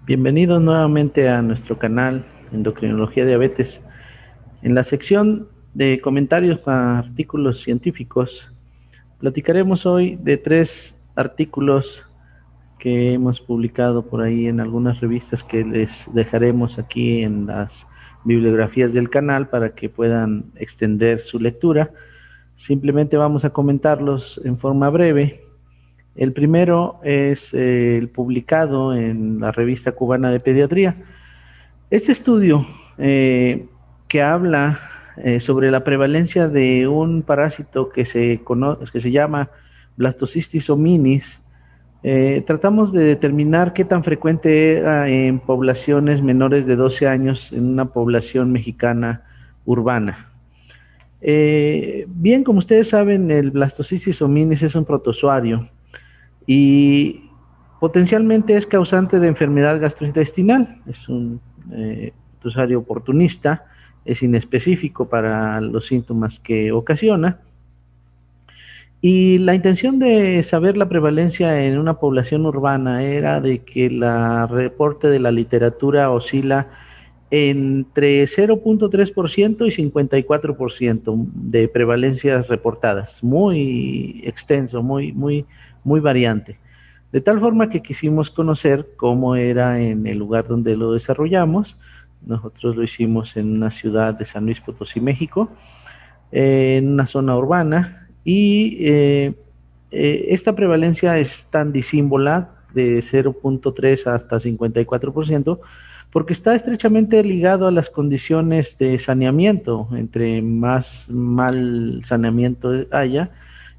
Bienvenidos nuevamente a nuestro canal Endocrinología Diabetes. En la sección de comentarios a artículos científicos, platicaremos hoy de 3 artículos que hemos publicado por ahí en algunas revistas que les dejaremos aquí en las bibliografías del canal para que puedan extender su lectura. Simplemente vamos a comentarlos en forma breve. El primero es el publicado en la Revista Cubana de Pediatría. Este estudio que habla sobre la prevalencia de un parásito que se llama Blastocystis hominis, tratamos de determinar qué tan frecuente era en poblaciones menores de 12 años en una población mexicana urbana. Bien, como ustedes saben, el Blastocystis hominis es un protozoario y potencialmente es causante de enfermedad gastrointestinal. Es un usuario oportunista, es inespecífico para los síntomas que ocasiona. Y la intención de saber la prevalencia en una población urbana era de que el reporte de la literatura oscila entre 0.3% y 54% de prevalencias reportadas, muy extenso, muy variante. De tal forma que quisimos conocer cómo era en el lugar donde lo desarrollamos. Nosotros lo hicimos en una ciudad de San Luis Potosí, México, en una zona urbana, y esta prevalencia es tan disímbola de 0.3 hasta 54%, porque está estrechamente ligado a las condiciones de saneamiento. Entre más mal saneamiento haya,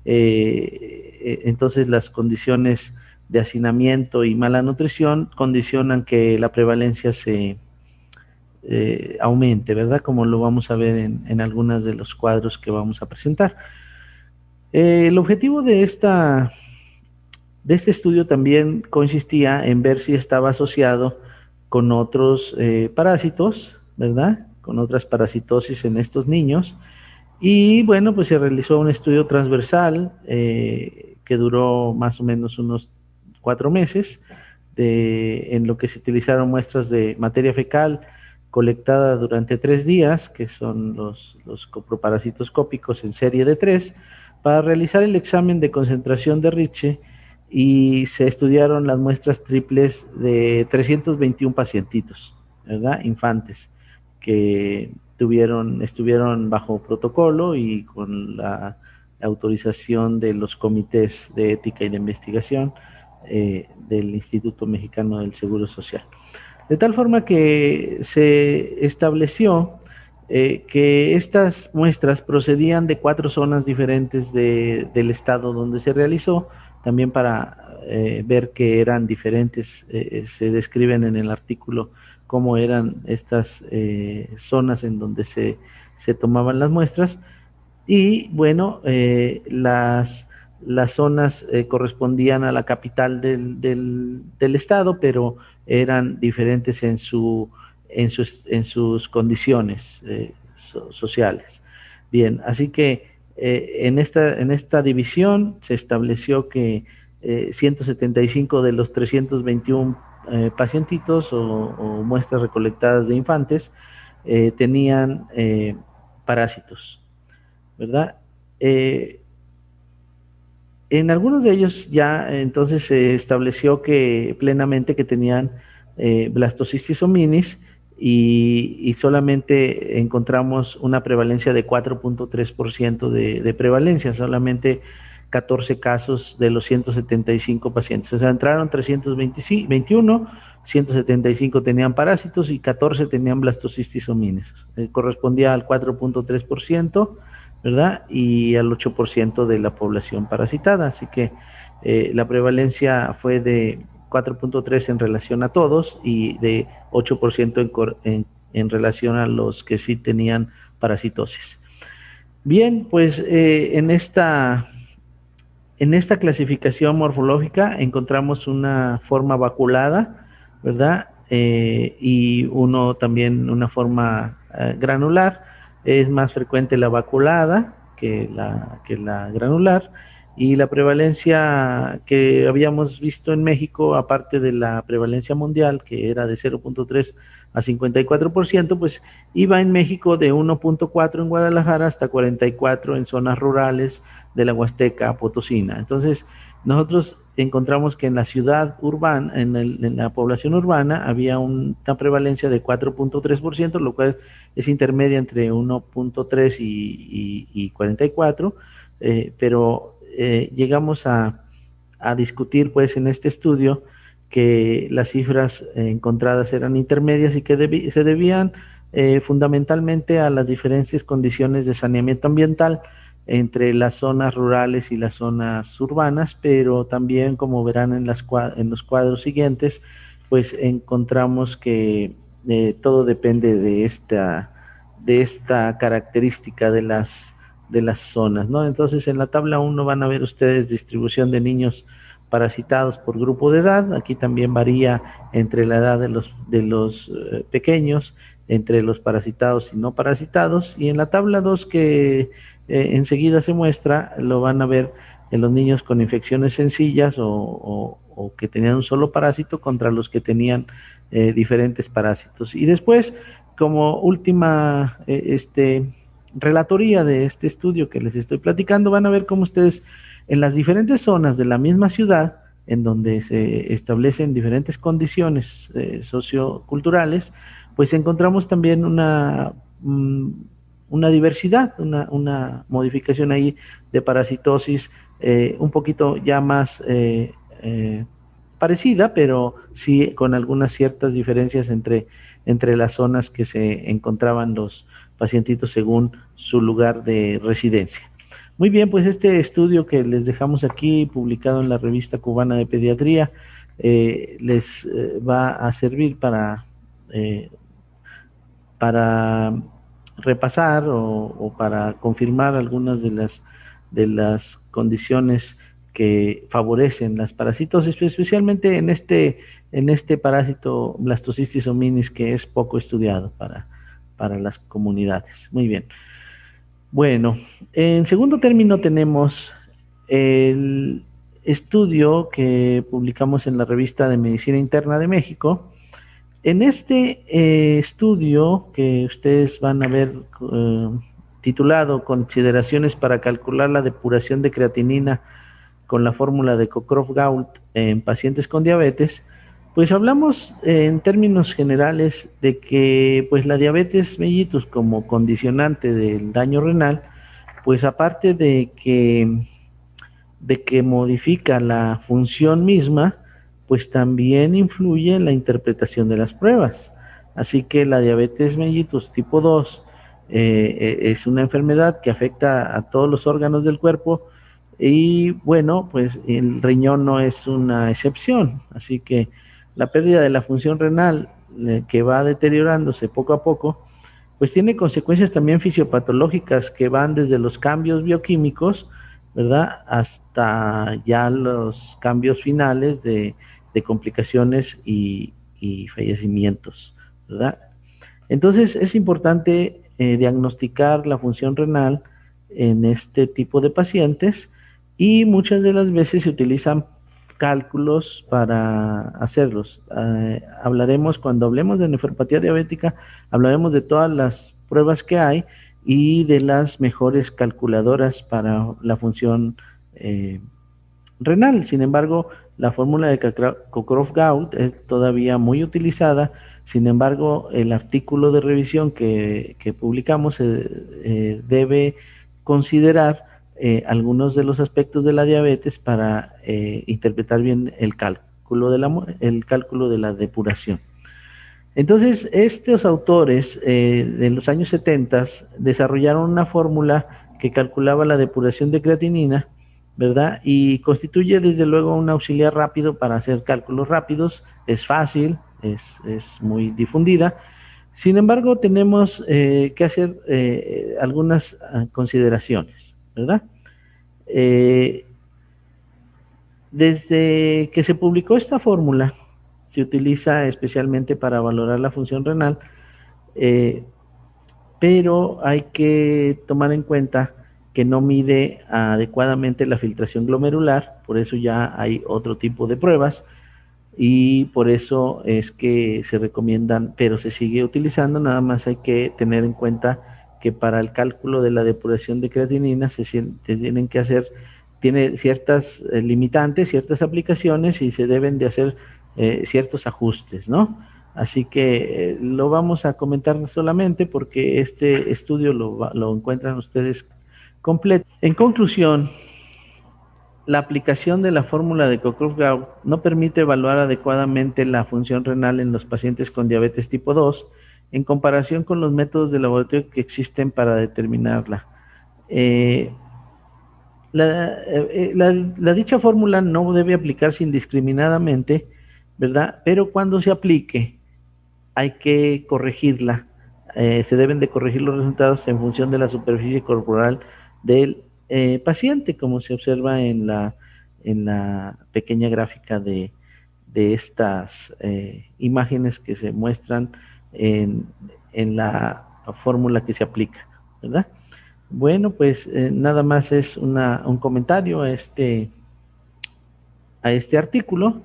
entonces las condiciones de hacinamiento y mala nutrición condicionan que la prevalencia se aumente, ¿verdad? Como lo vamos a ver en algunos de los cuadros que vamos a presentar. El objetivo de este estudio también consistía en ver si estaba asociado con otros parásitos, ¿verdad? Con otras parasitosis en estos niños. Y bueno, pues se realizó un estudio transversal que duró más o menos unos 4 meses, en lo que se utilizaron muestras de materia fecal colectada durante 3 días, que son los coproparasitoscópicos en serie de 3, para realizar el examen de concentración de Riche, y se estudiaron las muestras triples de 321 pacientitos, ¿verdad? Infantes, que estuvieron bajo protocolo y con la autorización de los comités de ética y de investigación del Instituto Mexicano del Seguro Social. De tal forma que se estableció que estas muestras procedían de 4 zonas diferentes del estado donde se realizó, también para ver que eran diferentes. Se describen en el artículo cómo eran estas zonas en donde se tomaban las muestras. Y bueno, las zonas correspondían a la capital del estado, pero eran diferentes en sus condiciones sociales. Bien, así que en esta división se estableció que 175 de los 321 pacientitos o muestras recolectadas de infantes tenían parásitos, ¿verdad? En algunos de ellos ya entonces se estableció que plenamente que tenían Blastocystis hominis, y solamente encontramos una prevalencia de 4.3% de prevalencia, solamente 14 casos de los 175 pacientes. O sea, entraron 321, 175 tenían parásitos y 14 tenían Blastocystis hominis. Correspondía al 4.3%, ¿verdad? Y al 8% de la población parasitada. Así que la prevalencia fue de 4.3 en relación a todos y de 8% en relación a los que sí tenían parasitosis. Bien, pues en esta clasificación morfológica encontramos una forma vaculada, ¿verdad? Y también una forma granular. Es más frecuente la vaculada que la granular, Y la prevalencia que habíamos visto en México, aparte de la prevalencia mundial, que era de 0.3 a 54%, pues iba en México de 1.4 en Guadalajara hasta 44 en zonas rurales de la Huasteca Potosina. Entonces, nosotros encontramos que en la ciudad urbana, en la población urbana, había una prevalencia de 4.3%, lo cual es intermedia entre 1.3 y 44, pero llegamos a discutir pues en este estudio que las cifras encontradas eran intermedias y que se debían fundamentalmente a las diferentes condiciones de saneamiento ambiental entre las zonas rurales y las zonas urbanas, pero también, como verán en los cuadros siguientes, pues encontramos que todo depende de esta característica de las zonas, ¿no? Entonces, en la tabla 1 van a ver ustedes distribución de niños parasitados por grupo de edad. Aquí también varía entre la edad de los pequeños, entre los parasitados y no parasitados. Y en la tabla 2 que enseguida se muestra, lo van a ver en los niños con infecciones sencillas o que tenían un solo parásito contra los que tenían diferentes parásitos. Y después, como última relatoría de este estudio que les estoy platicando, van a ver cómo ustedes en las diferentes zonas de la misma ciudad, en donde se establecen diferentes condiciones socioculturales, pues encontramos también una diversidad, una modificación ahí de parasitosis un poquito ya más parecida, pero sí con algunas ciertas diferencias entre las zonas que se encontraban los pacientitos según su lugar de residencia. Muy bien, pues este estudio que les dejamos aquí, publicado en la Revista Cubana de Pediatría, les va a servir para repasar o para confirmar algunas de las condiciones que favorecen las parasitosis, especialmente en este parásito Blastocystis hominis, que es poco estudiado para las comunidades. Muy bien. Bueno, en segundo término tenemos el estudio que publicamos en la Revista de Medicina Interna de México. En este estudio que ustedes van a ver titulado Consideraciones para calcular la depuración de creatinina con la fórmula de Cockcroft-Gault en pacientes con diabetes, pues hablamos en términos generales de que pues la diabetes mellitus como condicionante del daño renal, pues aparte de que modifica la función misma, pues también influye en la interpretación de las pruebas. Así que la diabetes mellitus tipo 2 es una enfermedad que afecta a todos los órganos del cuerpo y bueno, pues el riñón no es una excepción. Así que la pérdida de la función renal que va deteriorándose poco a poco, pues tiene consecuencias también fisiopatológicas que van desde los cambios bioquímicos, ¿verdad? Hasta ya los cambios finales de complicaciones y fallecimientos, ¿verdad? Entonces es importante diagnosticar la función renal en este tipo de pacientes y muchas de las veces se utilizan cálculos para hacerlos. Hablaremos, cuando hablemos de nefropatía diabética, hablaremos de todas las pruebas que hay y de las mejores calculadoras para la función renal. Sin embargo, la fórmula de Cockcroft-Gault es todavía muy utilizada. Sin embargo, el artículo de revisión que publicamos debe considerar algunos de los aspectos de la diabetes para interpretar bien el cálculo de la depuración. Entonces, estos autores de los años 70 desarrollaron una fórmula que calculaba la depuración de creatinina, ¿verdad? Y constituye desde luego un auxiliar rápido para hacer cálculos rápidos, es fácil, es muy difundida. Sin embargo, tenemos que hacer algunas consideraciones, ¿verdad? Desde que se publicó esta fórmula, se utiliza especialmente para valorar la función renal, pero hay que tomar en cuenta que no mide adecuadamente la filtración glomerular, por eso ya hay otro tipo de pruebas y por eso es que se recomiendan, pero se sigue utilizando, nada más hay que tener en cuenta que para el cálculo de la depuración de creatinina se tienen que hacer, tiene ciertas limitantes, ciertas aplicaciones y se deben de hacer ciertos ajustes, ¿no? Así que lo vamos a comentar solamente porque este estudio lo encuentran ustedes completo. En conclusión, la aplicación de la fórmula de Cockcroft-Gault no permite evaluar adecuadamente la función renal en los pacientes con diabetes tipo 2 en comparación con los métodos de laboratorio que existen para determinarla. Eh, la dicha fórmula no debe aplicarse indiscriminadamente, ¿verdad? Pero cuando se aplique, hay que corregirla. Se deben de corregir los resultados en función de la superficie corporal del paciente, como se observa en la pequeña gráfica de estas imágenes que se muestran en la fórmula que se aplica, ¿verdad? Bueno, pues nada más es un comentario a este artículo.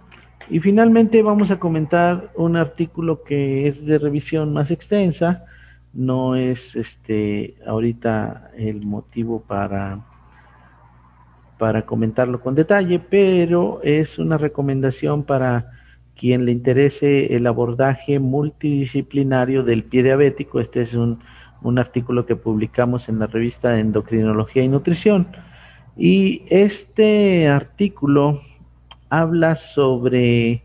Y finalmente vamos a comentar un artículo que es de revisión más extensa, no es ahorita el motivo para comentarlo con detalle, pero es una recomendación para quien le interese el abordaje multidisciplinario del pie diabético. Este es un artículo que publicamos en la revista de Endocrinología y Nutrición. Y este artículo habla sobre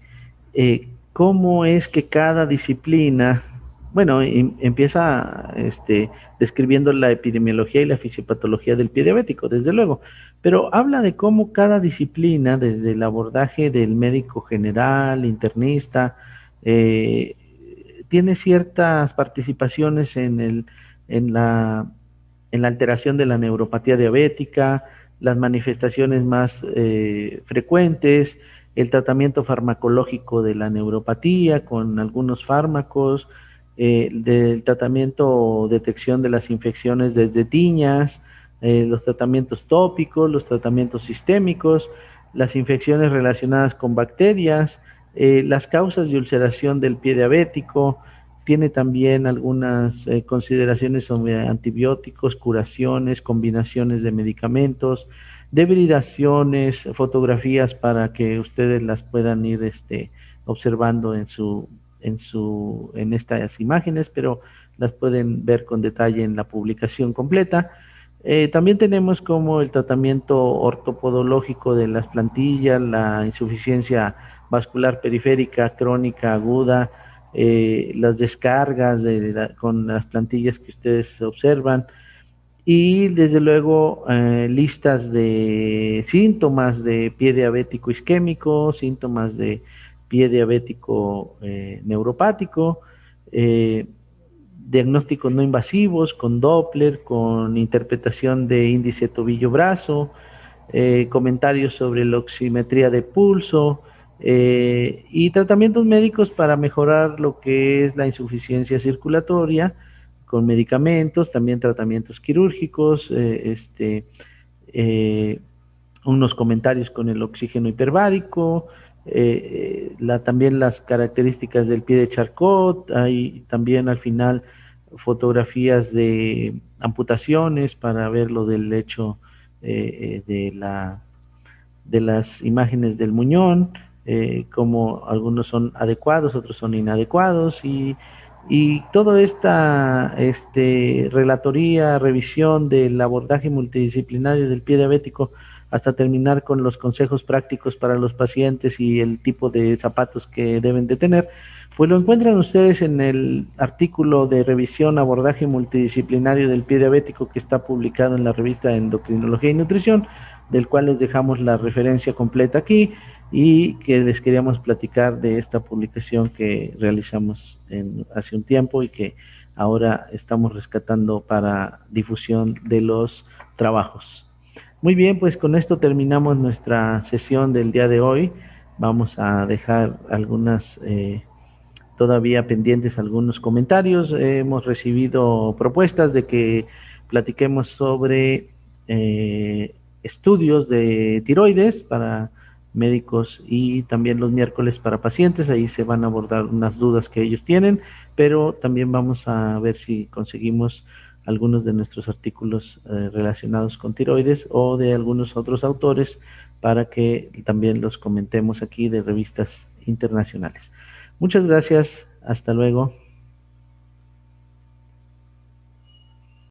cómo es que cada disciplina, bueno, empieza describiendo la epidemiología y la fisiopatología del pie diabético, desde luego, pero habla de cómo cada disciplina, desde el abordaje del médico general, internista, eh, tiene ciertas participaciones en la alteración de la neuropatía diabética, las manifestaciones más frecuentes, el tratamiento farmacológico de la neuropatía con algunos fármacos, del tratamiento o detección de las infecciones desde tiñas, los tratamientos tópicos, los tratamientos sistémicos, las infecciones relacionadas con bacterias, las causas de ulceración del pie diabético, tiene también algunas consideraciones sobre antibióticos, curaciones, combinaciones de medicamentos, debridaciones, fotografías para que ustedes las puedan ir observando en estas imágenes, pero las pueden ver con detalle en la publicación completa. También tenemos como el tratamiento ortopodológico de las plantillas, la insuficiencia vascular periférica crónica aguda, las descargas con las plantillas que ustedes observan y desde luego listas de síntomas de pie diabético isquémico, síntomas de pie diabético neuropático, eh, diagnósticos no invasivos con Doppler, con interpretación de índice tobillo-brazo, comentarios sobre la oximetría de pulso y tratamientos médicos para mejorar lo que es la insuficiencia circulatoria con medicamentos, también tratamientos quirúrgicos, eh, unos comentarios con el oxígeno hiperbárico, también las características del pie de Charcot, hay también al final fotografías de amputaciones para ver lo del hecho de las imágenes del muñón, como algunos son adecuados, otros son inadecuados, y toda esta relatoría, revisión del abordaje multidisciplinario del pie diabético hasta terminar con los consejos prácticos para los pacientes y el tipo de zapatos que deben de tener, pues lo encuentran ustedes en el artículo de revisión abordaje multidisciplinario del pie diabético que está publicado en la revista de Endocrinología y Nutrición, del cual les dejamos la referencia completa aquí y que les queríamos platicar de esta publicación que realizamos hace un tiempo y que ahora estamos rescatando para difusión de los trabajos. Muy bien, pues con esto terminamos nuestra sesión del día de hoy. Vamos a dejar algunas todavía pendientes algunos comentarios. Hemos recibido propuestas de que platiquemos sobre estudios de tiroides para médicos y también los miércoles para pacientes. Ahí se van a abordar unas dudas que ellos tienen, pero también vamos a ver si conseguimos algunos de nuestros artículos relacionados con tiroides o de algunos otros autores para que también los comentemos aquí de revistas internacionales. Muchas gracias, hasta luego.